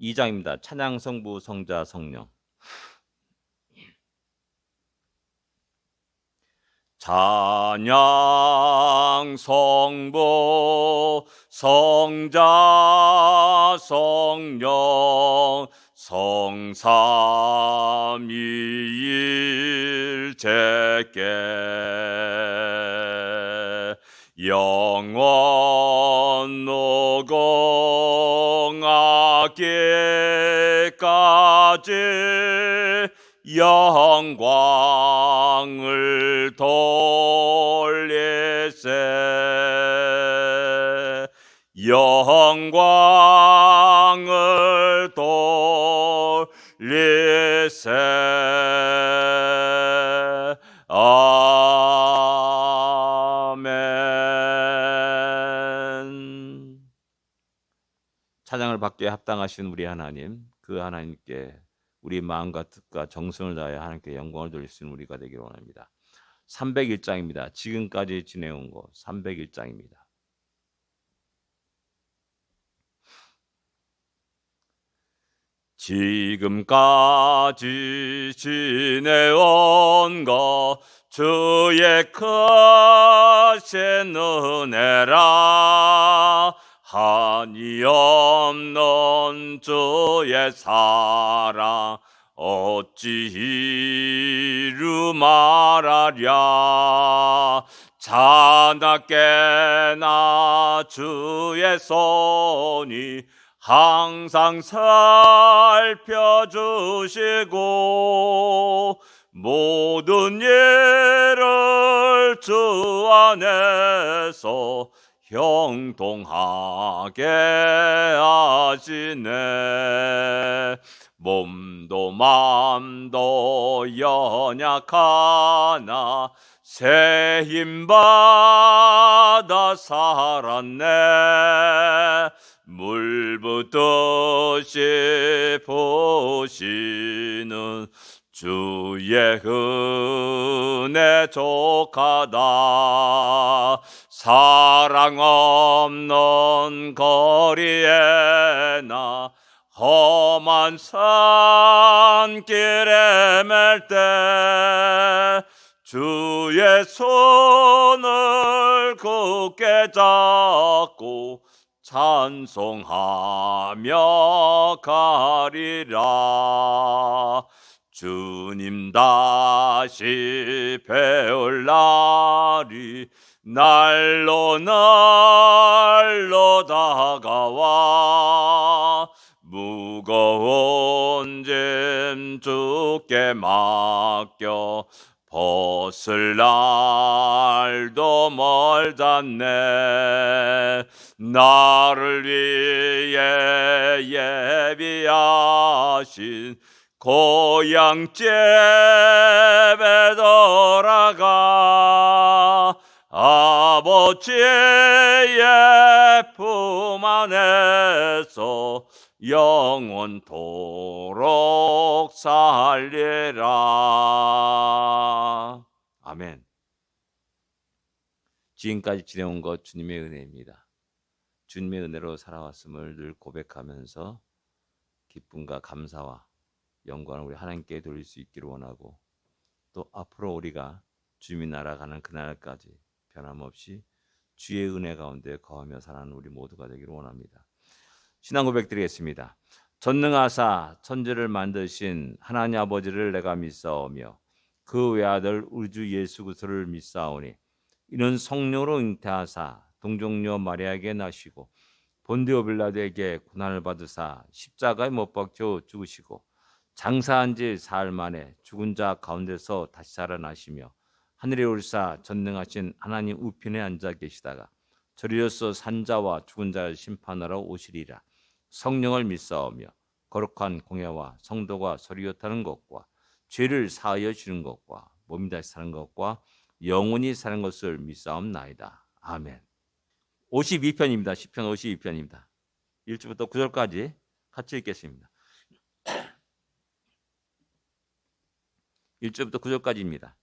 2장입니다. 찬양 성부 성자 성령. 찬양 성부 성자 성령 성삼위일체께 영원 무궁하기까지 영광을 돌리세 영광을 돌리세 아멘. 찬양을 받기에 합당하신 우리 하나님, 그 하나님께 우리 마음과 뜻과 정성을 다해 하나님께 영광을 돌릴 수 있는 우리가 되기를 원합니다. 301장입니다. 지금까지 지내온 거 301장입니다. 지금까지 지내온 것 주의 크신 은혜라 한이 없는 주의 사랑 어찌 이루 말하랴 자나깨나 주의 손이 항상 살펴주시고 모든 일을 주 안에서 형통하게 하시네 몸도 맘도 연약하나 새 힘받아 살았네 물붓듯이 부시는 주의 은혜 족하다 사랑 없는 거리에 나 험한 산길에 맬 때 주의 손을 굳게 잡고 찬송하며 가리라 주님 다시 배울 날이 날로 날로 다가와 무거운 짐 주께 맡겨 벗을 날도 멀잖네 나를 위해 예비하신 고향 집에 돌아가 아버지의 품 안에서 영원토록 살리라. 아멘. 지금까지 지내온 것 주님의 은혜입니다. 주님의 은혜로 살아왔음을 늘 고백하면서 기쁨과 감사와 영광을 우리 하나님께 돌릴 수 있기를 원하고 또 앞으로 우리가 주님이 날아가는 그날까지 변함없이 주의 은혜 가운데 거하며 살아가는 우리 모두가 되기를 원합니다. 신앙 고백 드리겠습니다. 전능하사 천지를 만드신 하나님 아버지를 내가 믿사오며 그 외아들 우리 주 예수 그리스도를 믿사오니 이는 성령으로 잉태하사 동정녀 마리아에게 나시고 본디오 빌라도에게 고난을 받으사 십자가에 못 박혀 죽으시고 장사한 지 사흘 만에 죽은 자 가운데서 다시 살아나시며 하늘에 오르사 전능하신 하나님 우편에 앉아 계시다가 저리로서 산자와 죽은 자를 심판하러 오시리라. 성령을 믿사오며 거룩한 공예와 성도가 서리요 타는 것과 죄를 사하여 주는 것과 몸이 다시 사는 것과 영원히 사는 것을 믿사옵나이다. 아멘. 52편입니다. 시편 52편입니다. 1절부터 9절까지 같이 읽겠습니다. 1절부터 9절까지입니다.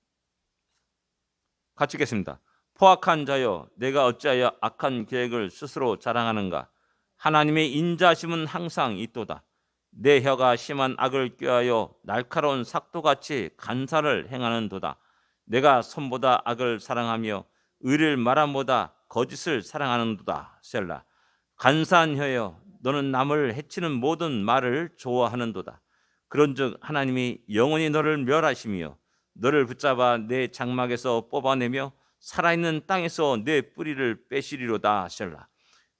같이 읽겠습니다. 포악한 자여 내가 어찌하여 악한 계획을 스스로 자랑하는가. 하나님의 인자심은 항상 있도다. 내 혀가 심한 악을 꾀하여 날카로운 삭도같이 간사를 행하는도다. 내가 선보다 악을 사랑하며 의를 말함보다 거짓을 사랑하는도다. 셀라. 간사한 혀여, 너는 남을 해치는 모든 말을 좋아하는도다. 그런즉 하나님이 영원히 너를 멸하시며 너를 붙잡아 내 장막에서 뽑아내며 살아있는 땅에서 내 뿌리를 빼시리로다. 셀라.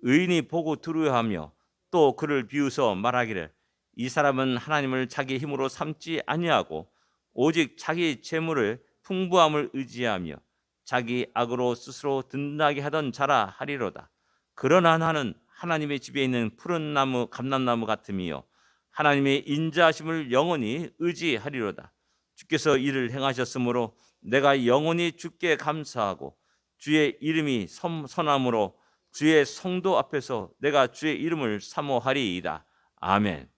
의인이 보고 두려워하며 또 그를 비웃어 말하기를 이 사람은 하나님을 자기 힘으로 삼지 아니하고 오직 자기 재물을 풍부함을 의지하며 자기 악으로 스스로 든든하게 하던 자라 하리로다. 그러나 나는 하나님의 집에 있는 푸른 나무 감람나무 같으며 하나님의 인자하심을 영원히 의지하리로다. 주께서 이를 행하셨으므로 내가 영원히 주께 감사하고 주의 이름이 선함으로 주의 성도 앞에서 내가 주의 이름을 사모하리이다. 아멘.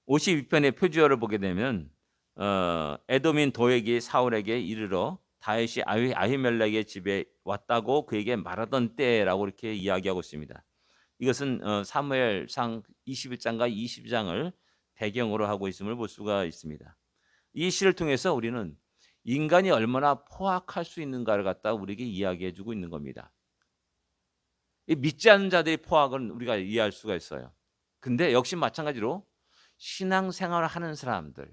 52편의 표지어를 보게 되면 에돔인 도액이 사울에게 이르러 다윗이 아히멜렉의 집에 왔다고 그에게 말하던 때라고 이렇게 이야기하고 있습니다. 이것은 사무엘상 21장과 22장을 배경으로 하고 있음을 볼 수가 있습니다. 이 시를 통해서 우리는 인간이 얼마나 포악할 수 있는가를 갖다 우리에게 이야기해 주고 있는 겁니다. 믿지 않는 자들의 포악은 우리가 이해할 수가 있어요. 근데 역시 마찬가지로 신앙생활을 하는 사람들,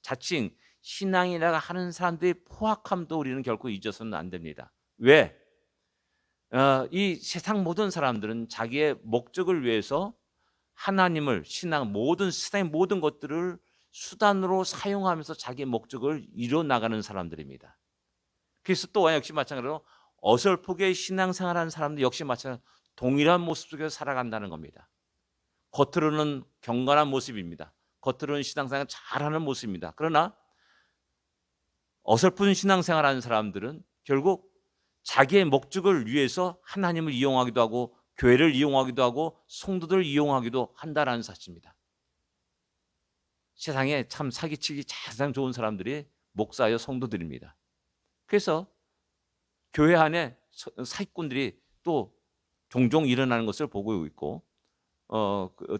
자칭 신앙이라고 하는 사람들의 포악함도 우리는 결코 잊어서는 안 됩니다. 왜? 이 세상 모든 사람들은 자기의 목적을 위해서 하나님을, 세상의 모든 것들을 수단으로 사용하면서 자기의 목적을 이뤄 나가는 사람들입니다. 그래서 또한 역시 마찬가지로 어설프게 신앙생활하는 사람들 역시 마찬가지로 동일한 모습 속에서 살아간다는 겁니다. 겉으로는 경건한 모습입니다. 겉으로는 신앙생활 잘하는 모습입니다. 그러나 어설픈 신앙생활하는 사람들은 결국 자기의 목적을 위해서 하나님을 이용하기도 하고 교회를 이용하기도 하고 성도들을 이용하기도 한다는 사실입니다. 세상에 참 사기치기 가장 좋은 사람들이 목사여 성도들입니다. 그래서 교회 안에 사기꾼들이 또 종종 일어나는 것을 보고 있고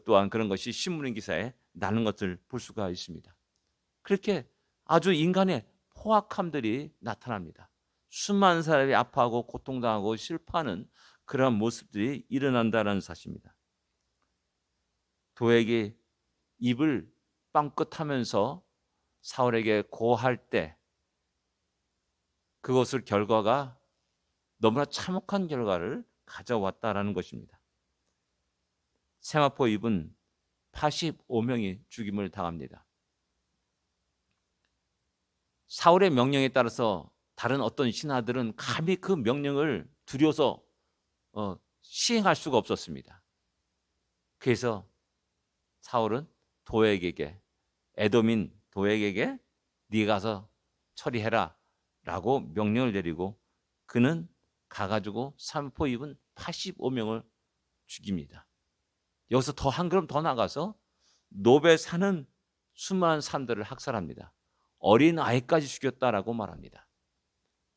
또한 그런 것이 신문 기사에 나는 것을 볼 수가 있습니다. 그렇게 아주 인간의 포악함들이 나타납니다. 수많은 사람이 아파하고 고통당하고 실패하는 그런 모습들이 일어난다는 사실입니다. 도액이 입을 빵긋하면서 사울에게 고할 때 그것을 결과가 너무나 참혹한 결과를 가져왔다라는 것입니다. 세마포 입은 85명이 죽임을 당합니다. 사울의 명령에 따라서 다른 어떤 신하들은 감히 그 명령을 두려워서 시행할 수가 없었습니다. 그래서 사울은 에돔인 도액에게 네가 가서 처리해라 라고 명령을 내리고 그는 가가지고 세마포 입은 85명을 죽입니다. 여기서 한 걸음 더 나가서 노베 사는 수많은 사람들을 학살합니다. 어린 아이까지 죽였다라고 말합니다.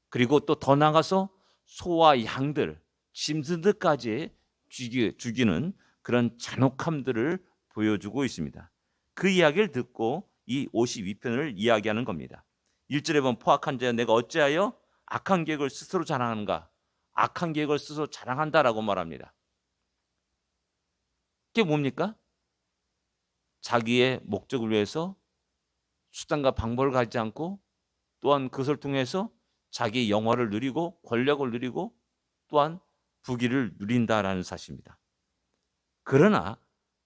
그리고 또 더 나가서 소와 양들, 짐승들까지 죽이는 그런 잔혹함들을 보여주고 있습니다. 그 이야기를 듣고 이 52편을 이야기하는 겁니다. 1절에 보면 포악한 자여 내가 어찌하여 악한 계획을 스스로 자랑하는가? 악한 계획을 스스로 자랑한다라고 말합니다. 그게 뭡니까? 자기의 목적을 위해서 수단과 방법을 가지지 않고 또한 그것을 통해서 자기 영화를 누리고 권력을 누리고 또한 부귀를 누린다라는 사실입니다. 그러나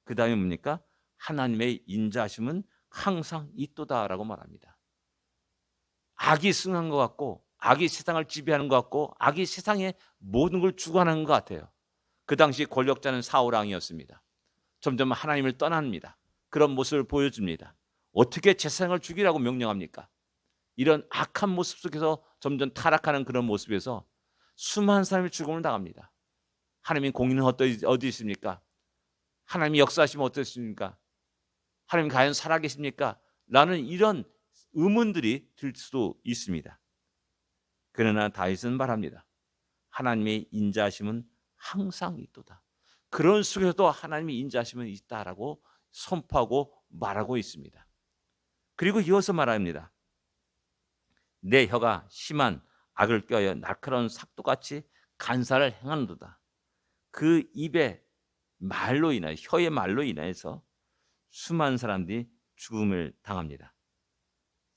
그 다음에 뭡니까? 하나님의 인자하심은 항상 있도다라고 말합니다. 악이 승한 것 같고 악이 세상을 지배하는 것 같고 악이 세상의 모든 걸 주관하는 것 같아요. 그 당시 권력자는 사울 왕이었습니다. 점점 하나님을 떠납니다. 그런 모습을 보여줍니다. 어떻게 제 세상을 죽이라고 명령합니까? 이런 악한 모습 속에서 점점 타락하는 그런 모습에서 수많은 사람이 죽음을 당합니다. 하나님의 공의는 어디 있습니까? 하나님이 역사하시면 어떻습니까? 하나님 과연 살아계십니까? 라는 이런 의문들이 들 수도 있습니다. 그러나 다윗은 말합니다. 하나님의 인자하심은 항상 있도다. 그런 속에서도 하나님의 인자하심은 있다라고 선포하고 말하고 있습니다. 그리고 이어서 말합니다. 내 혀가 심한 악을 껴여 날카로운 삭도같이 간사를 행하는도다. 그 입의 말로 인하여, 혀의 말로 인하여서 수많은 사람들이 죽음을 당합니다.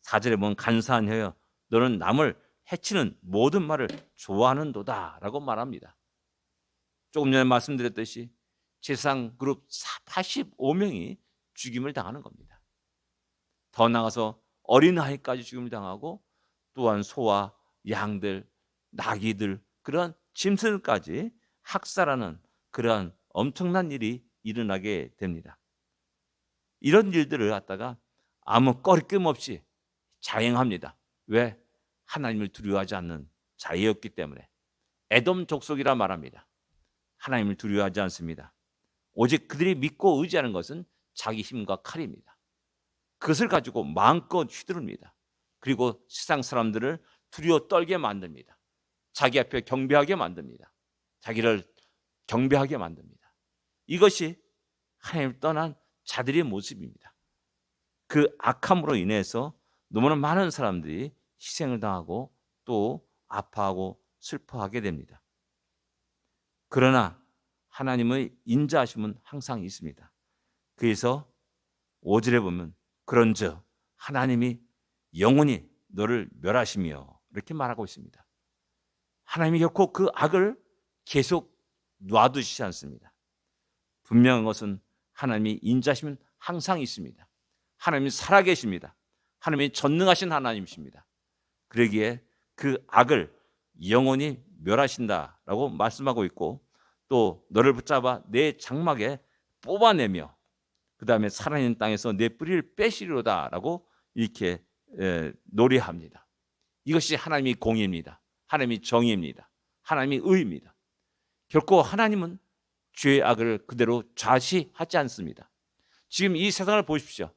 4절에 보면 간사한 혀여 너는 남을 해치는 모든 말을 좋아하는도다 라고 말합니다. 조금 전에 말씀드렸듯이 세상 그룹 85명이 죽임을 당하는 겁니다. 더 나아가서 어린아이까지 죽임을 당하고 또한 소와 양들, 나귀들, 그런 짐승까지 학살하는 그러한 엄청난 일이 일어나게 됩니다. 이런 일들을 갖다가 아무 꺼리낌 없이 자행합니다. 왜? 하나님을 두려워하지 않는 자였기 때문에. 에돔 족속이라 말합니다. 하나님을 두려워하지 않습니다. 오직 그들이 믿고 의지하는 것은 자기 힘과 칼입니다. 그것을 가지고 마음껏 휘두릅니다. 그리고 세상 사람들을 두려워 떨게 만듭니다. 자기 앞에 경배하게 만듭니다. 자기를 경배하게 만듭니다. 이것이 하나님을 떠난 자들의 모습입니다. 그 악함으로 인해서 너무나 많은 사람들이 희생을 당하고 또 아파하고 슬퍼하게 됩니다. 그러나 하나님의 인자하심은 항상 있습니다. 그래서 5절에 보면 그런즉 하나님이 영원히 너를 멸하시며 이렇게 말하고 있습니다. 하나님이 결코 그 악을 계속 놔두시지 않습니다. 분명한 것은 하나님이 인자하심은 항상 있습니다. 하나님이 살아계십니다. 하나님이 전능하신 하나님이십니다. 그러기에 그 악을 영원히 멸하신다라고 말씀하고 있고 또 너를 붙잡아 내 장막에 뽑아내며 그 다음에 살아있는 땅에서 내 뿌리를 빼시리로다라고 이렇게 노래합니다. 이것이 하나님의 공의입니다. 하나님의 정의입니다. 하나님의 의입니다. 결코 하나님은 죄의 악을 그대로 좌시하지 않습니다. 지금 이 세상을 보십시오.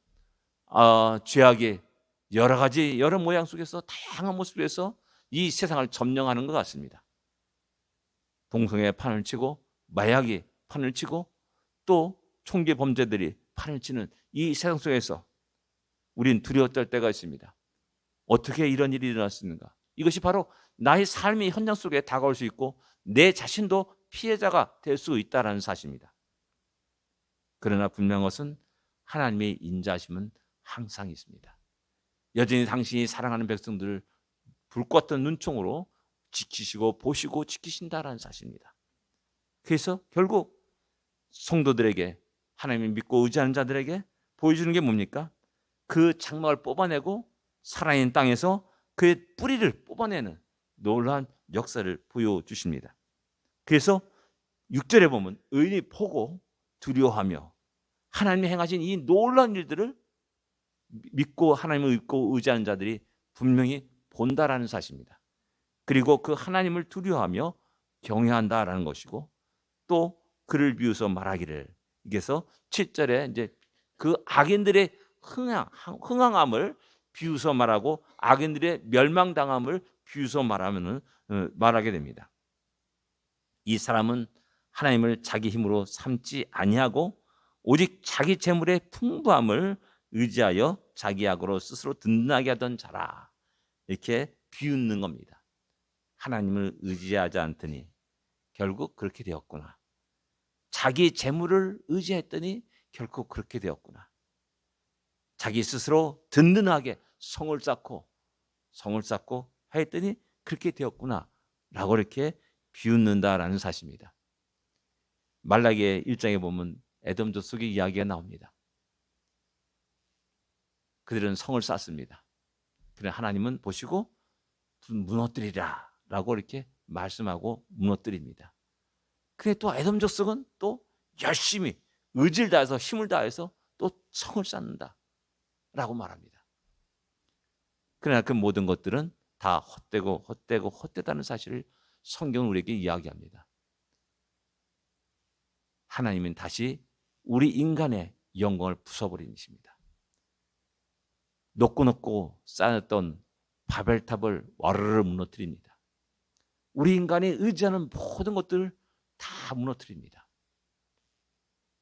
죄악이 여러 가지 여러 모양 속에서 다양한 모습에서 이 세상을 점령하는 것 같습니다. 동성애 판을 치고 마약이 판을 치고 또 총기 범죄들이 판을 치는 이 세상 속에서 우린 두려워 떨 때가 있습니다. 어떻게 이런 일이 일어났는가? 이것이 바로 나의 삶의 현장 속에 다가올 수 있고 내 자신도 피해자가 될 수 있다는 사실입니다. 그러나 분명한 것은 하나님의 인자하심은 항상 있습니다. 여전히 당신이 사랑하는 백성들을 불꽃 같은 눈총으로 지키시고 보시고 지키신다라는 사실입니다. 그래서 결국 성도들에게 하나님을 믿고 의지하는 자들에게 보여주는 게 뭡니까? 그 장막을 뽑아내고 살아있는 땅에서 그의 뿌리를 뽑아내는 놀라운 역사를 보여주십니다. 그래서 6절에 보면 의인이 보고 두려워하며 하나님이 행하신 이 놀라운 일들을 믿고 하나님을 믿고 의지하는 자들이 분명히 본다라는 사실입니다. 그리고 그 하나님을 두려워하며 경외한다라는 것이고 또 그를 비유서 말하기를 이게서 7절에 이제 그 악인들의 흥황함을 비유서 말하고 악인들의 멸망당함을 비유서 말하게 됩니다. 이 사람은 하나님을 자기 힘으로 삼지 아니하고 오직 자기 재물의 풍부함을 의지하여 자기 악으로 스스로 든든하게 하던 자라 이렇게 비웃는 겁니다. 하나님을 의지하지 않더니 결국 그렇게 되었구나. 자기 재물을 의지했더니 결국 그렇게 되었구나. 자기 스스로 든든하게 성을 쌓고 했더니 그렇게 되었구나 라고 이렇게 비웃는다라는 사실입니다. 말라기의 1장에 보면 에돔 족속의 이야기가 나옵니다. 그들은 성을 쌓습니다. 그러나 하나님은 보시고 무너뜨리라 라고 이렇게 말씀하고 무너뜨립니다. 그런데 또 에돔 족속은 또 열심히 의지를 다해서 힘을 다해서 또 성을 쌓는다 라고 말합니다. 그러나 그 모든 것들은 다 헛되다는 사실을 성경은 우리에게 이야기합니다. 하나님은 다시 우리 인간의 영광을 부숴버리십니다. 높고 쌓였던 바벨탑을 와르르 무너뜨립니다. 우리 인간이 의지하는 모든 것들을 다 무너뜨립니다.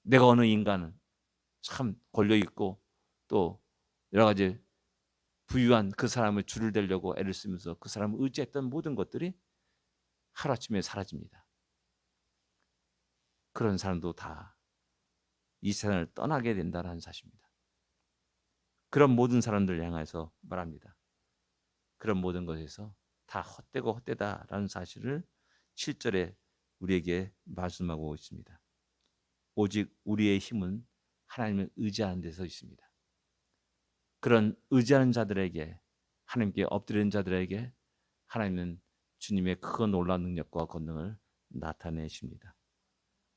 내가 어느 인간은 참 권력 있고 또 여러 가지 부유한 그 사람을 줄을 대려고 애를 쓰면서 그 사람을 의지했던 모든 것들이 하루아침에 사라집니다. 그런 사람도 다 이 세상을 떠나게 된다는 사실입니다. 그런 모든 사람들 향해서 말합니다. 그런 모든 것에서 다 헛되고 헛되다라는 사실을 7절에 우리에게 말씀하고 있습니다. 오직 우리의 힘은 하나님을 의지하는 데서 있습니다. 그런 의지하는 자들에게, 하나님께 엎드리는 자들에게 하나님은 주님의 큰 놀라운 능력과 권능을 나타내십니다.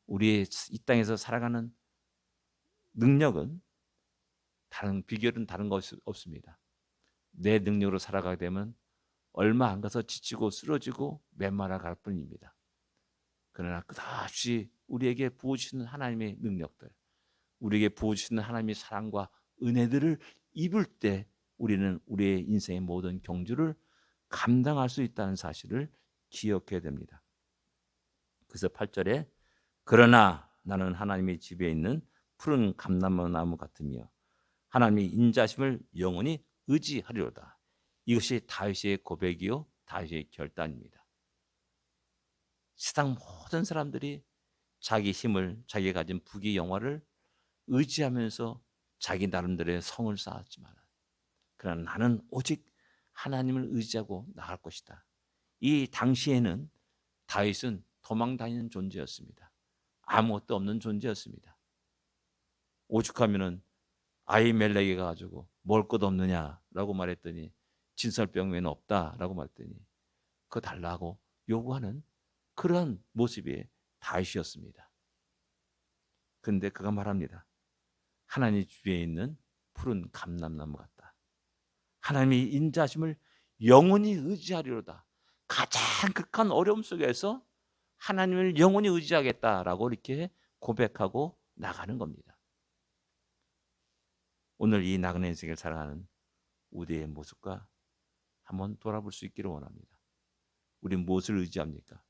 우리의 이 땅에서 살아가는 능력은 비결은 다른 것이 없습니다. 내 능력으로 살아가게 되면 얼마 안 가서 지치고 쓰러지고 메말라 갈 뿐입니다. 그러나 끝없이 우리에게 부어주시는 하나님의 능력들, 우리에게 부어주시는 하나님의 사랑과 은혜들을 입을 때 우리는 우리의 인생의 모든 경주를 감당할 수 있다는 사실을 기억해야 됩니다. 그래서 8절에 그러나 나는 하나님의 집에 있는 푸른 감람나무 같으며 하나님의 인자심을 영원히 의지하리로다. 이것이 다윗의 고백이요 다윗의 결단입니다. 세상 모든 사람들이 자기 힘을, 자기가 가진 부귀 영화를 의지하면서 자기 나름대로의 성을 쌓았지만 그러나 나는 오직 하나님을 의지하고 나갈 것이다. 이 당시에는 다윗은 도망다니는 존재였습니다. 아무것도 없는 존재였습니다. 오죽하면은 아히멜렉이 가지고 먹을 것 없느냐라고 말했더니 진설병 외에는 없다라고 말했더니 그거 달라고 요구하는 그런 모습이 다윗이었습니다. 그런데 그가 말합니다. 하나님 주위에 있는 푸른 감람나무 같다. 하나님의 인자심을 영원히 의지하리로다. 가장 극한 어려움 속에서 하나님을 영원히 의지하겠다라고 이렇게 고백하고 나가는 겁니다. 오늘 이 나그네 인생을 살아가는 우리의 모습과 한번 돌아볼 수 있기를 원합니다. 우리는 무엇을 의지합니까?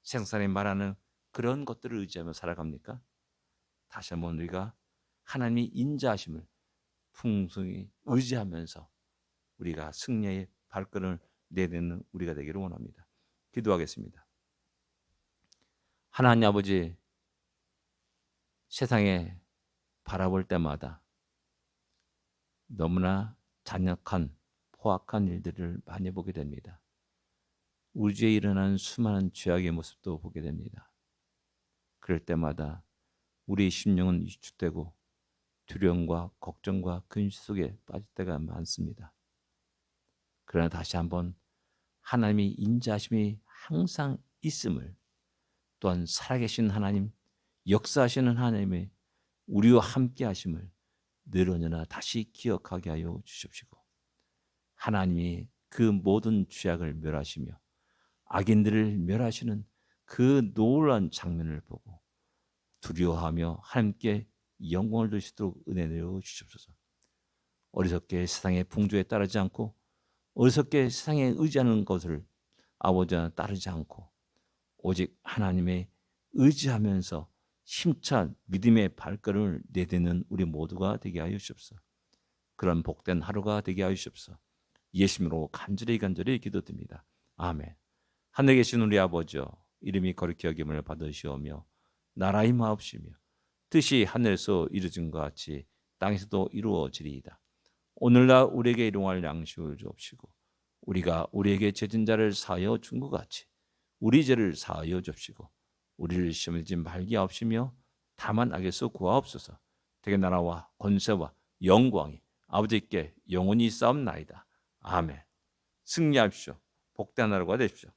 생산에 말하는 그런 것들을 의지하며 살아갑니까? 다시 한번 우리가 하나님의 인자하심을 풍성히 의지하면서 우리가 승리의 발걸음을 내딛는 우리가 되기를 원합니다. 기도하겠습니다. 하나님 아버지, 세상에 바라볼 때마다 너무나 잔혹한 포악한 일들을 많이 보게 됩니다. 우주에 일어나는 수많은 죄악의 모습도 보게 됩니다. 그럴 때마다 우리의 심령은 위축되고 두려움과 걱정과 근심 속에 빠질 때가 많습니다. 그러나 다시 한번 하나님의 인자하심이 항상 있음을, 또한 살아계신 하나님, 역사하시는 하나님의 우리와 함께 하심을 늘 언제나 다시 기억하게 하여 주십시고, 하나님이 그 모든 죄악을 멸하시며 악인들을 멸하시는 그 놀라운 장면을 보고 두려워하며 하나님께 영광을 돌리시도록 은혜 내려 주십소서. 어리석게 세상의 풍조에 따르지 않고 어리석게 세상에 의지하는 것을 아버지와 따르지 않고 오직 하나님의 의지하면서 힘찬 믿음의 발걸음을 내딛는 우리 모두가 되게 하여 주십소서. 그런 복된 하루가 되게 하여 주십소서. 예수님으로 간절히 기도드립니다. 아멘. 하늘에 계신 우리 아버지여, 이름이 거룩히 여김을 받으시오며 나라의 임하옵시며 뜻이 하늘에서 이루어진 것 같이 땅에서도 이루어지리이다. 오늘날 우리에게 일용할 양식을 주옵시고 우리가 우리에게 죄진 자를 사하여 준 것 같이 우리 죄를 사하여 주옵시고 우리를 시험에 들지 말게 하옵시며 다만 악에서 구하옵소서. 되게 나라와 권세와 영광이 아버지께 영원히 싸움나이다. 아멘. 승리하십시오. 복된 하루가 되십시오.